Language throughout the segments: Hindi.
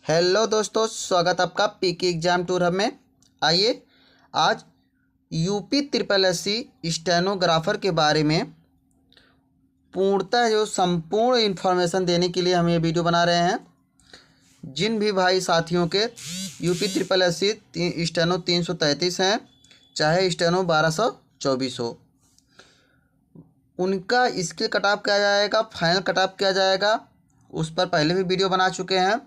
हेलो दोस्तों, स्वागत आपका पीके एग्जाम टूर हब में। आइए आज यूपी ट्रिपल एससी स्टेनोग्राफर के बारे में पूर्णतः जो संपूर्ण इन्फॉर्मेशन देने के लिए हम ये वीडियो बना रहे हैं। जिन भी भाई साथियों के यूपी ट्रिपल एससी स्टेनो 333 हैं, चाहे स्टेनो 1224 हो, उनका स्किल कट ऑफ किया जाएगा, फाइनल कट ऑफ किया जाएगा। उस पर पहले भी वीडियो बना चुके हैं।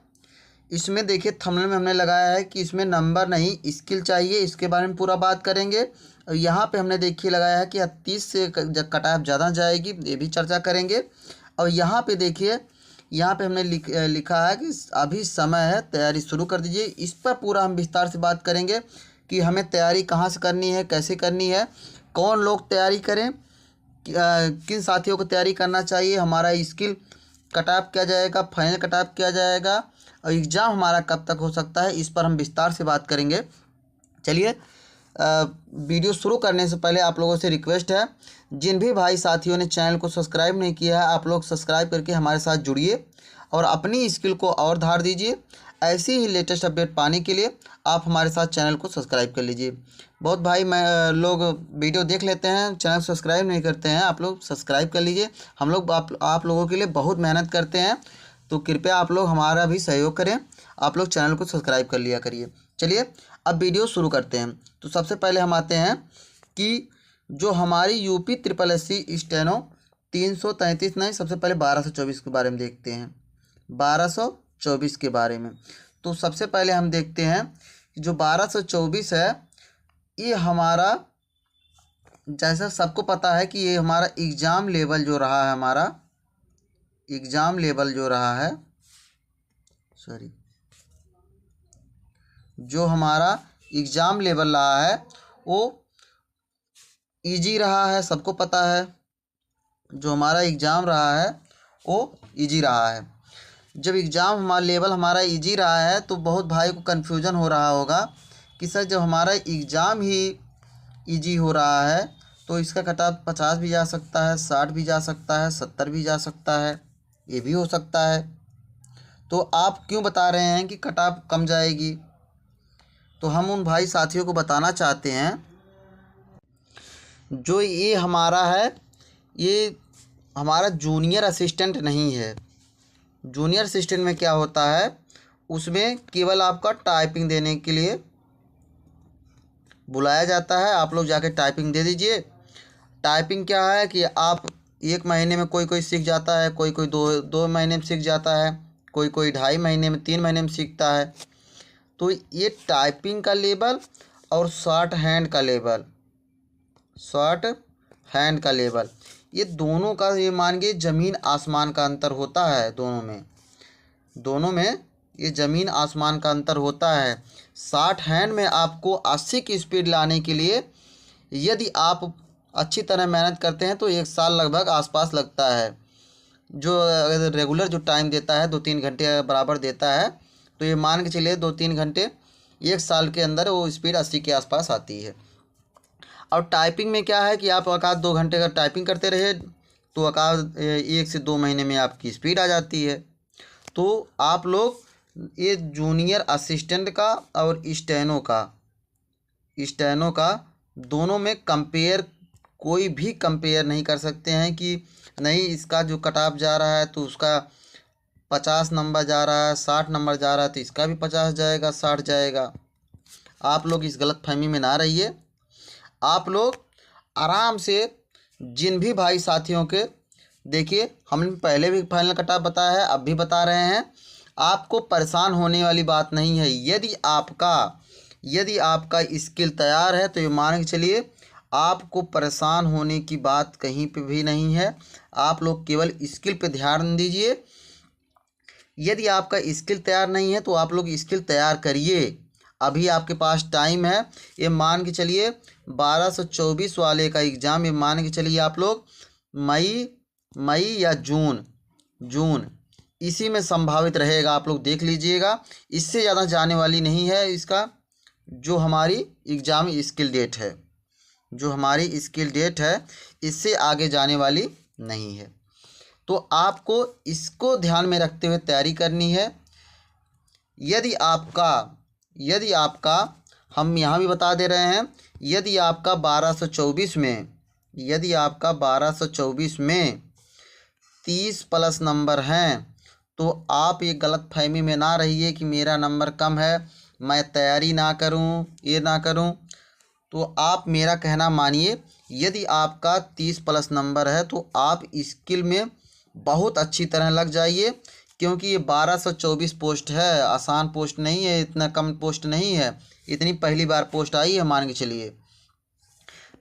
इसमें देखिए थंबनेल में हमने लगाया है कि इसमें नंबर नहीं स्किल चाहिए, इसके बारे में पूरा बात करेंगे। और यहाँ पे हमने देखिए लगाया है कि 30 से कट ऑफ ज़्यादा जाएगी, ये भी चर्चा करेंगे। और यहाँ पे देखिए, यहाँ पे हमने लिखा है कि अभी समय है, तैयारी शुरू कर दीजिए। इस पर पूरा हम विस्तार से बात करेंगे कि हमें तैयारी कहाँ से करनी है, कैसे करनी है, कौन लोग तैयारी करें, किन साथियों को तैयारी करना चाहिए, हमारा स्किल कट ऑफ किया जाएगा, फाइनल कट ऑफ किया जाएगा, और एग्ज़ाम हमारा कब तक हो सकता है, इस पर हम विस्तार से बात करेंगे। चलिए वीडियो शुरू करने से पहले आप लोगों से रिक्वेस्ट है, जिन भी भाई साथियों ने चैनल को सब्सक्राइब नहीं किया है, आप लोग सब्सक्राइब करके हमारे साथ जुड़िए और अपनी स्किल को और धार दीजिए। ऐसी ही लेटेस्ट अपडेट पाने के लिए आप हमारे साथ चैनल को सब्सक्राइब कर लीजिए। बहुत भाई लोग वीडियो देख लेते हैं, चैनल सब्सक्राइब नहीं करते हैं। आप लोग सब्सक्राइब कर लीजिए। हम लोग आप लोगों के लिए बहुत मेहनत करते हैं, तो कृपया आप लोग हमारा भी सहयोग करें। आप लोग चैनल को सब्सक्राइब कर लिया करिए। चलिए अब वीडियो शुरू करते हैं। तो सबसे पहले हम आते हैं कि जो हमारी यूपी ट्रिपल एससी स्टेनो 333 नहीं, सबसे पहले 1224 के बारे में देखते हैं। 1224 के बारे में तो सबसे पहले हम देखते हैं कि जो 1224 है, ये हमारा, जैसा सबको पता है कि ये हमारा एग्ज़ाम लेवल जो रहा है, हमारा एग्ज़ाम लेवल जो रहा है, जो हमारा एग्ज़ाम लेवल रहा है वो इजी रहा है, सबको पता है। जो हमारा एग्ज़ाम रहा है वो इजी रहा है। जब एग्ज़ाम हमारा लेवल हमारा इजी रहा है तो बहुत भाई को कन्फ्यूज़न हो रहा होगा कि सर जब हमारा एग्ज़ाम ही इजी हो रहा है तो इसका कट ऑफ 50 भी जा सकता है, 60 भी जा सकता है, 70 भी जा सकता है, ये भी हो सकता है, तो आप क्यों बता रहे हैं कि कट ऑफ कम जाएगी? तो हम उन भाई साथियों को बताना चाहते हैं, जो ये हमारा है, ये हमारा जूनियर असिस्टेंट नहीं है। जूनियर असिस्टेंट में क्या होता है, उसमें केवल आपका टाइपिंग देने के लिए बुलाया जाता है। आप लोग जाके टाइपिंग दे दीजिए। टाइपिंग क्या है कि आप 1 महीने में कोई सीख जाता है, कोई दो महीने में सीख जाता है, कोई 2.5 महीने में, 3 महीने में सीखता है। तो ये टाइपिंग का लेवल और शॉर्ट हैंड का लेवल, ये दोनों का, ये मान के ज़मीन आसमान का अंतर होता है। दोनों में ये ज़मीन आसमान का अंतर होता है। शॉर्ट हैंड में आपको 80 की स्पीड लाने के लिए यदि आप अच्छी तरह मेहनत करते हैं तो 1 साल लगभग आसपास लगता है। जो अगर रेगुलर जो टाइम देता है 2-3 घंटे बराबर देता है, तो ये मान के चलिए 2-3 घंटे, 1 साल के अंदर वो स्पीड 80 के आसपास आती है। और टाइपिंग में क्या है कि आप अकाध 2 घंटे अगर टाइपिंग करते रहे तो अकाध 1 से 2 महीने में आपकी स्पीड आ जाती है। तो आप लोग ये जूनियर असिस्टेंट का और स्टेनो का दोनों में कोई भी कंपेयर नहीं कर सकते हैं कि नहीं इसका जो कट ऑफ जा रहा है तो उसका 50 नंबर जा रहा है, 60 नंबर जा रहा है तो इसका भी 50 जाएगा, 60 जाएगा। आप लोग इस गलतफहमी में ना रहिए। आप लोग आराम से, जिन भी भाई साथियों के, देखिए हमने पहले भी फाइनल कट ऑफ बताया है, अब भी बता रहे हैं, आपको परेशान होने वाली बात नहीं है। यदि आपका स्किल तैयार है तो ये मान के चलिए आपको परेशान होने की बात कहीं पे भी नहीं है। आप लोग केवल स्किल पे ध्यान दीजिए। यदि आपका स्किल तैयार नहीं है तो आप लोग स्किल तैयार करिए, अभी आपके पास टाइम है। ये मान के चलिए 1224 वाले का एग्ज़ाम, ये मान के चलिए आप लोग मई या जून इसी में संभावित रहेगा। आप लोग देख लीजिएगा, इससे ज़्यादा जाने वाली नहीं है। इसका जो हमारी एग्ज़ाम स्किल डेट है, इससे आगे जाने वाली नहीं है। तो आपको इसको ध्यान में रखते हुए तैयारी करनी है। यदि आपका हम यहाँ भी बता दे रहे हैं, यदि आपका 1224 में 30 प्लस नंबर हैं तो आप ये गलत फहमी में ना रहिए कि मेरा नंबर कम है, मैं तैयारी ना करूं, ये ना करूं। तो आप मेरा कहना मानिए, यदि आपका 30 प्लस नंबर है तो आप स्किल में बहुत अच्छी तरह लग जाइए, क्योंकि ये 1224 पोस्ट है, आसान पोस्ट नहीं है, इतना कम पोस्ट नहीं है। इतनी पहली बार पोस्ट आई है, मान के चलिए।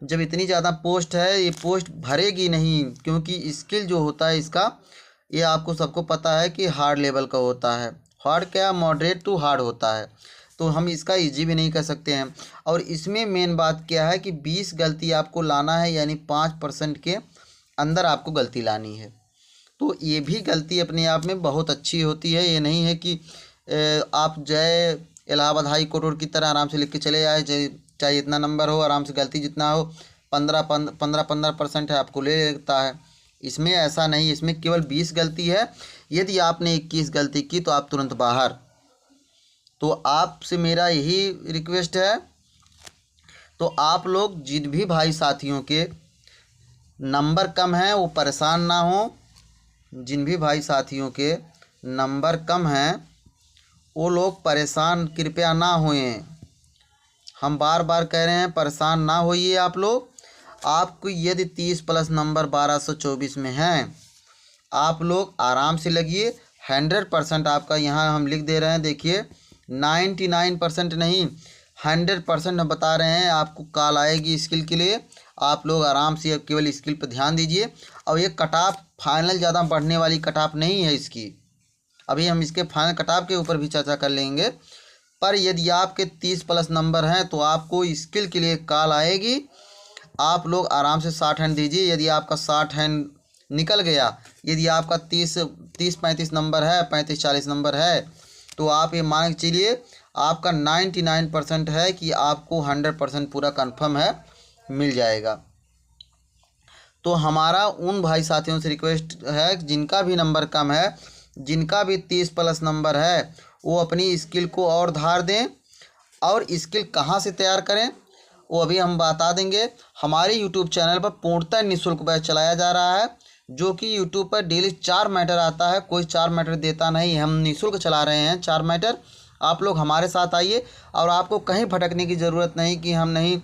जब इतनी ज़्यादा पोस्ट है, ये पोस्ट भरेगी नहीं, क्योंकि स्किल जो होता है इसका, ये आपको सबको पता है कि हार्ड लेवल का होता है। हार्ड क्या, मॉडरेट टू हार्ड होता है, तो हम इसका इजी भी नहीं कर सकते हैं। और इसमें मेन बात क्या है कि 20 गलती आपको लाना है, यानी 5% के अंदर आपको गलती लानी है। तो ये भी गलती अपने आप में बहुत अच्छी होती है। ये नहीं है कि आप जय इलाहाबाद हाई कोर्ट की तरह आराम से लिख के चले आए, चाहे इतना नंबर हो, आराम से गलती जितना हो 15% है आपको ले लेता है। इसमें ऐसा नहीं, इसमें केवल 20 गलती है। यदि आपने 21 गलती की तो आप तुरंत बाहर। तो आपसे मेरा यही रिक्वेस्ट है, तो आप लोग जिन भी भाई साथियों के नंबर कम हैं वो परेशान ना हो। जिन भी भाई साथियों के नंबर कम हैं वो लोग परेशान कृपया ना होएं। हम बार बार कह रहे हैं, परेशान ना होइए आप लोग। आपको यदि 30 प्लस नंबर 1224 में हैं, आप लोग आराम से लगिए। 100% आपका यहाँ हम लिख दे रहे हैं, देखिए 99% नहीं, 100% हम बता रहे हैं। आपको कॉल आएगी स्किल के लिए, आप लोग आराम से केवल स्किल पर ध्यान दीजिए। और ये कट ऑफ फाइनल ज़्यादा बढ़ने वाली कट ऑफ नहीं है इसकी, अभी हम इसके फाइनल कट ऑफ के ऊपर भी चर्चा कर लेंगे। पर यदि आपके 30 प्लस नंबर हैं तो आपको स्किल के लिए कॉल आएगी। आप लोग आराम से 60 हैंड दीजिए। यदि आपका 60 हैंड निकल गया, यदि आपका 30-35 नंबर है, 35-40 नंबर है, तो आप ये मान के चलिए आपका 99% है कि आपको 100% पूरा कंफर्म है, मिल जाएगा। तो हमारा उन भाई साथियों से रिक्वेस्ट है जिनका भी नंबर कम है, जिनका भी 30 प्लस नंबर है, वो अपनी स्किल को और धार दें। और स्किल कहाँ से तैयार करें वो अभी हम बता देंगे। हमारे यूट्यूब चैनल पर पूर्णतः निःशुल्क बैच चलाया जा रहा है, जो कि यूट्यूब पर डेली 4 मैटर आता है। कोई 4 मैटर देता नहीं, हम निःशुल्क चला रहे हैं 4 मैटर। आप लोग हमारे साथ आइए और आपको कहीं भटकने की ज़रूरत नहीं कि हम नहीं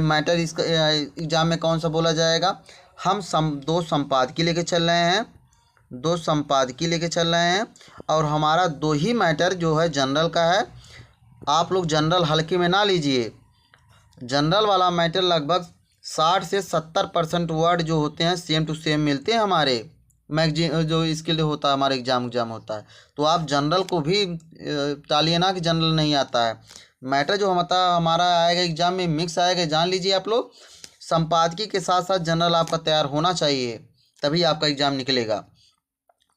मैटर इसका एग्ज़ाम में कौन सा बोला जाएगा। हम 2 संपादकीय लेके चल रहे हैं, 2 संपादकीय लेके चल रहे हैं। और हमारा 2 ही मैटर जो है जनरल का है। आप लोग जनरल हल्के में ना लीजिए। जनरल वाला मैटर लगभग 60 से 70% वर्ड जो होते हैं सेम टू सेम मिलते हैं हमारे मैगजीन जो स्किल होता है, हमारे एग्जाम होता है। तो आप जनरल को भी टालिए ना कि जनरल नहीं आता है। मैटर जो हमारा आएगा एग्जाम में मिक्स आएगा, जान लीजिए आप लोग। संपादकीय के साथ साथ जनरल आपका तैयार होना चाहिए, तभी आपका एग्ज़ाम निकलेगा।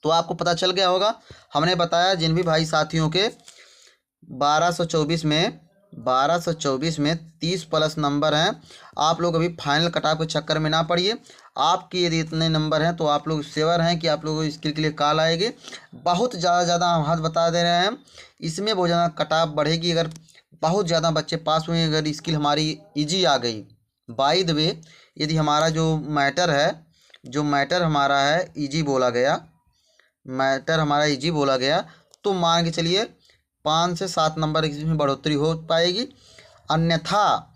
तो आपको पता चल गया होगा, हमने बताया जिन भी भाई साथियों के 1224 में 30 प्लस नंबर हैं, आप लोग अभी फाइनल कट ऑफ के चक्कर में ना पड़िए। आपके यदि इतने नंबर हैं तो आप लोग श्योर हैं कि आप लोगों को स्किल के लिए कॉल आएगी। बहुत ज़्यादा हम हाथ बता दे रहे हैं, इसमें बहुत ज़्यादा कट ऑफ बढ़ेगी अगर बहुत ज़्यादा बच्चे पास हुए, अगर स्किल हमारी ईजी आ गई। बाय द वे, यदि हमारा जो मैटर हमारा है ईजी बोला गया, तो मान के चलिए 5 से 7 नंबर इसमें बढ़ोतरी हो पाएगी। अन्यथा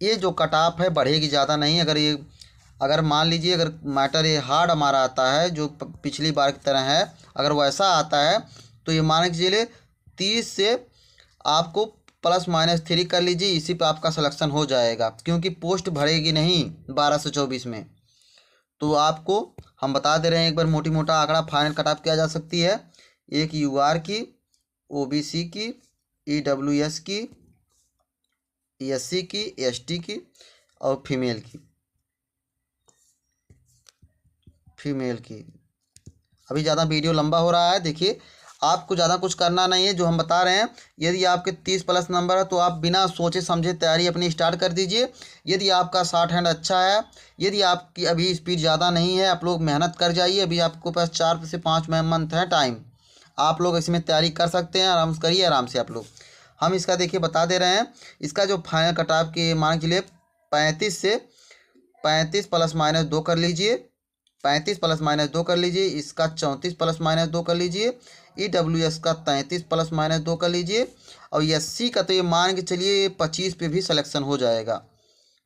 ये जो कट ऑफ है बढ़ेगी ज़्यादा नहीं। अगर मान लीजिए अगर मैटर ये हार्ड हमारा आता है जो पिछली बार की तरह है, अगर वैसा आता है तो ये मान के चलिए 30 से आपको +-3 कर लीजिए, इसी पे आपका सिलेक्शन हो जाएगा, क्योंकि पोस्ट भरेगी नहीं 1224 में। तो आपको हम बता दे रहे हैं एक बार मोटी मोटा आंकड़ा फाइनल कट ऑफ किया जा सकती है। एक UR की, OBC की, EWS की, SC की, ST की और फीमेल की। अभी ज़्यादा वीडियो लंबा हो रहा है, देखिए आपको ज़्यादा कुछ करना नहीं है, जो हम बता रहे हैं। यदि आपके 30 प्लस नंबर है तो आप बिना सोचे समझे तैयारी अपनी स्टार्ट कर दीजिए। यदि आपका 60 हैंड अच्छा है, यदि आपकी अभी स्पीड ज़्यादा नहीं है, आप लोग मेहनत कर जाइए। अभी आपको पास 4 से 5 मंथ है टाइम, आप लोग इसमें तैयारी कर सकते हैं, आराम से करिए, आराम से आप लोग। हम इसका देखिए बता दे रहे हैं, इसका जो फाइनल कट ऑफ की मान के लिए 35 से 35 प्लस माइनस 2 कर लीजिए, 35 प्लस माइनस 2 कर लीजिए, इसका 34 प्लस माइनस 2 कर लीजिए, EWS का 33 प्लस माइनस 2 कर लीजिए, और SC का तो ये मान के चलिए 25 पे भी सिलेक्शन हो जाएगा,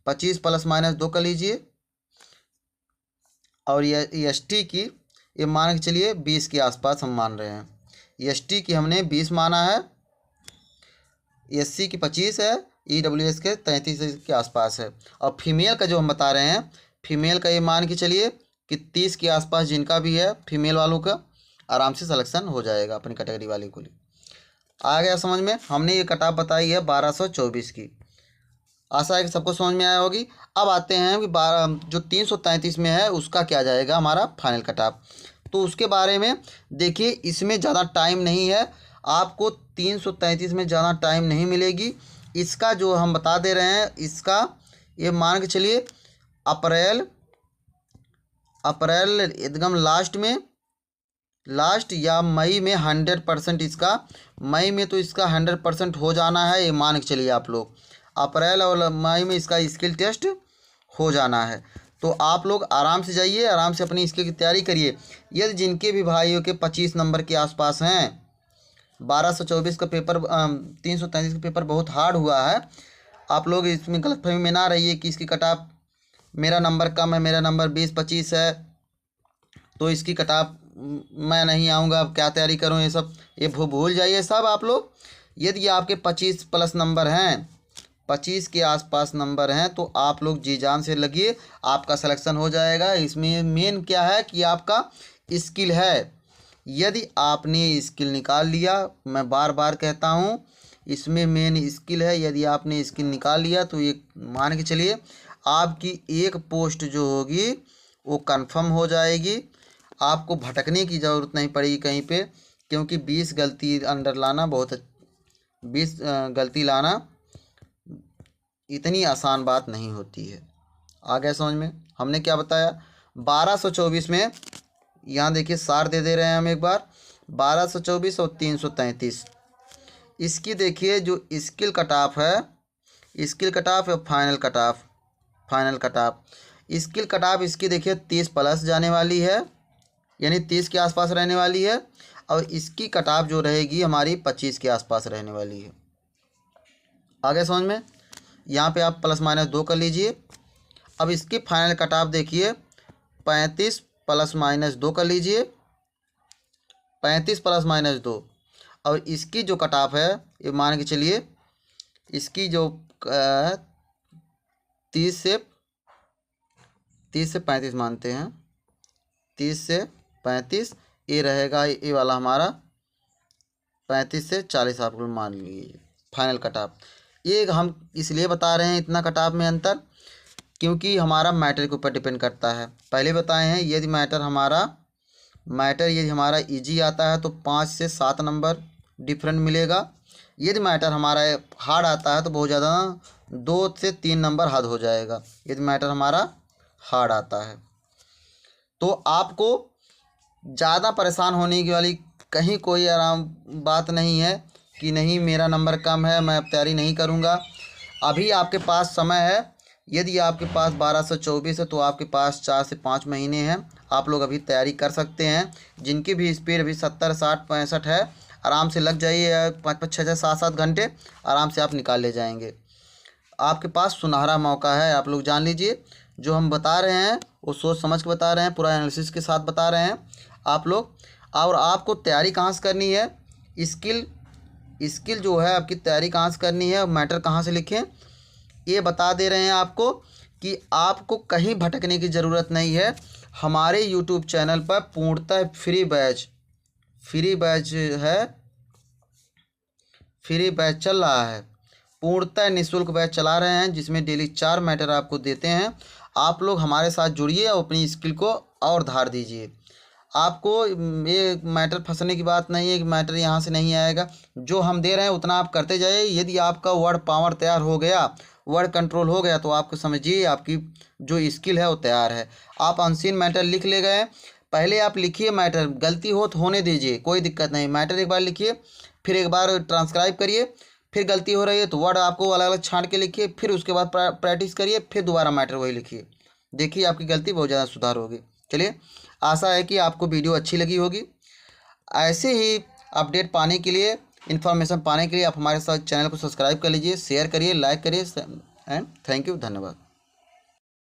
25 प्लस माइनस 2 कर लीजिए, और ये ST की ये मान के चलिए 20 के आसपास हम मान रहे हैं, ST की हमने 20 माना है, SC की 25 है, EWS के 33 के आसपास है। और फीमेल का जो हम बता रहे हैं, फीमेल का ये मान के चलिए कि 30 के आसपास जिनका भी है फीमेल वालों का आराम से सिलेक्शन हो जाएगा अपनी कैटेगरी वाले को लिए। आ गया समझ में? हमने ये कट ऑफ बताई है 1224 की, आशा है कि सबको समझ में आया होगी। अब आते हैं कि 12 जो 333 में है उसका क्या जाएगा हमारा फाइनल कट ऑफ। तो उसके बारे में देखिए, इसमें ज़्यादा टाइम नहीं है, आपको 333 में ज़्यादा टाइम नहीं मिलेगी। इसका जो हम बता दे रहे हैं, इसका ये मान के चलिए अप्रैल एकदम लास्ट या मई में 100% इसका, मई में तो इसका 100% हो जाना है, ये मान के चलिए आप लोग। अप्रैल और मई में इसका स्किल टेस्ट हो जाना है। तो आप लोग आराम से जाइए, आराम से अपनी स्किल की तैयारी करिए। यदि जिनके भी भाइयों के 25 नंबर के आसपास हैं, 1224 का पेपर 333 का पेपर बहुत हार्ड हुआ है, आप लोग इसमें गलतफहमी में ना रहिए कि इसकी कट ऑफ मेरा नंबर कम है, मेरा नंबर 20-25 है तो इसकी कट ऑफ मैं नहीं आऊँगा, अब क्या तैयारी करूँ, ये सब ये भूल जाइए सब आप लोग। यदि आपके 25 प्लस नंबर हैं, 25 के आसपास नंबर हैं, तो आप लोग जी जान से लगिए, आपका सिलेक्शन हो जाएगा। इसमें मेन क्या है कि आपका स्किल है। यदि आपने स्किल निकाल लिया, मैं बार बार कहता हूँ, इसमें मेन स्किल है। यदि आपने स्किल निकाल लिया तो ये मान के चलिए आपकी एक पोस्ट जो होगी वो कंफर्म हो जाएगी, आपको भटकने की ज़रूरत नहीं पड़ेगी कहीं पे, क्योंकि 20 गलती अंडर लाना 20 गलती लाना इतनी आसान बात नहीं होती है। आ गया समझ में? हमने क्या बताया 1224 में, यहाँ देखिए सार दे रहे हैं हम एक बार, 1224 और 333, इसकी देखिए जो स्किल कट ऑफ है, स्किल कट ऑफ और final cut off, skill cut off इसकी देखिए 30 प्लस जाने वाली है, यानी 30 के आसपास रहने वाली है, और इसकी कट ऑफ जो रहेगी हमारी 25 के आसपास रहने वाली है। आगे समझ में? यहाँ पे आप प्लस माइनस 2 कर लीजिए। अब इसकी फाइनल कट ऑफ देखिए 35 प्लस माइनस 2 कर लीजिए, 35 प्लस माइनस 2, और इसकी जो कट ऑफ है ये मान के चलिए इसकी जो 30 से 35 मानते हैं, 30 से 35 ये रहेगा, ये वाला हमारा 35 से 40 आप लोग मान लीजिए फाइनल कट ऑफ। ये हम इसलिए बता रहे हैं इतना कट ऑफ में अंतर, क्योंकि हमारा मैटर के ऊपर डिपेंड करता है। पहले बताए हैं यदि मैटर यदि हमारा इजी आता है तो 5 से 7 नंबर डिफरेंट मिलेगा। यदि मैटर हमारा हार्ड आता है तो बहुत ज़्यादा 2 से 3 नंबर हार्ड हो जाएगा, यदि मैटर हमारा हार्ड आता है। तो आपको ज़्यादा परेशान होने की वाली कहीं कोई आराम बात नहीं है कि नहीं मेरा नंबर कम है मैं अब तैयारी नहीं करूँगा। अभी आपके पास समय है। यदि आपके पास 1224 है तो आपके पास 4 से 5 महीने हैं, आप लोग अभी तैयारी कर सकते हैं। जिनकी भी स्पीड अभी 70, 60, 65 है, आराम से लग जाइए, 5-5, 6-6, 7-7 घंटे आराम से आप निकाल ले जाएंगे। आपके पास सुनहरा मौका है, आप लोग जान लीजिए। जो हम बता रहे हैं वो सोच समझ के बता रहे हैं, पूरा एनालिसिस के साथ बता रहे हैं आप लोग। और आपको तैयारी कहाँ से करनी है, स्किल जो है आपकी तैयारी कहाँ से करनी है, मैटर कहाँ से लिखें, ये बता दे रहे हैं आपको कि आपको कहीं भटकने की ज़रूरत नहीं है। हमारे यूट्यूब चैनल पर पूर्णतः फ्री बैच चल रहा है, पूर्णतः निःशुल्क बैच चला रहे हैं, जिसमें डेली 4 मैटर आपको देते हैं। आप लोग हमारे साथ जुड़िए और अपनी स्किल को और धार दीजिए। आपको ये मैटर फंसने की बात नहीं है कि मैटर यहाँ से नहीं आएगा, जो हम दे रहे हैं उतना आप करते जाइए। यदि आपका वर्ड पावर तैयार हो गया, वर्ड कंट्रोल हो गया, तो आपको समझिए आपकी जो स्किल है वो तैयार है। आप अनसीन मैटर लिख ले गए, पहले आप लिखिए मैटर, गलती हो तो होने दीजिए, कोई दिक्कत नहीं। मैटर एक बार लिखिए, फिर एक बार ट्रांसक्राइब करिए, फिर गलती हो रही है तो वर्ड आपको अलग अलग छांट के लिखिए, फिर उसके बाद प्रैक्टिस करिए, फिर दोबारा मैटर वही लिखिए। देखिए आपकी गलती बहुत ज़्यादा सुधार होगी। चलिए, आशा है कि आपको वीडियो अच्छी लगी होगी। ऐसे ही अपडेट पाने के लिए, इन्फॉर्मेशन पाने के लिए आप हमारे साथ चैनल को सब्सक्राइब कर लीजिए, शेयर करिए, लाइक करिए एंड थैंक यू, धन्यवाद।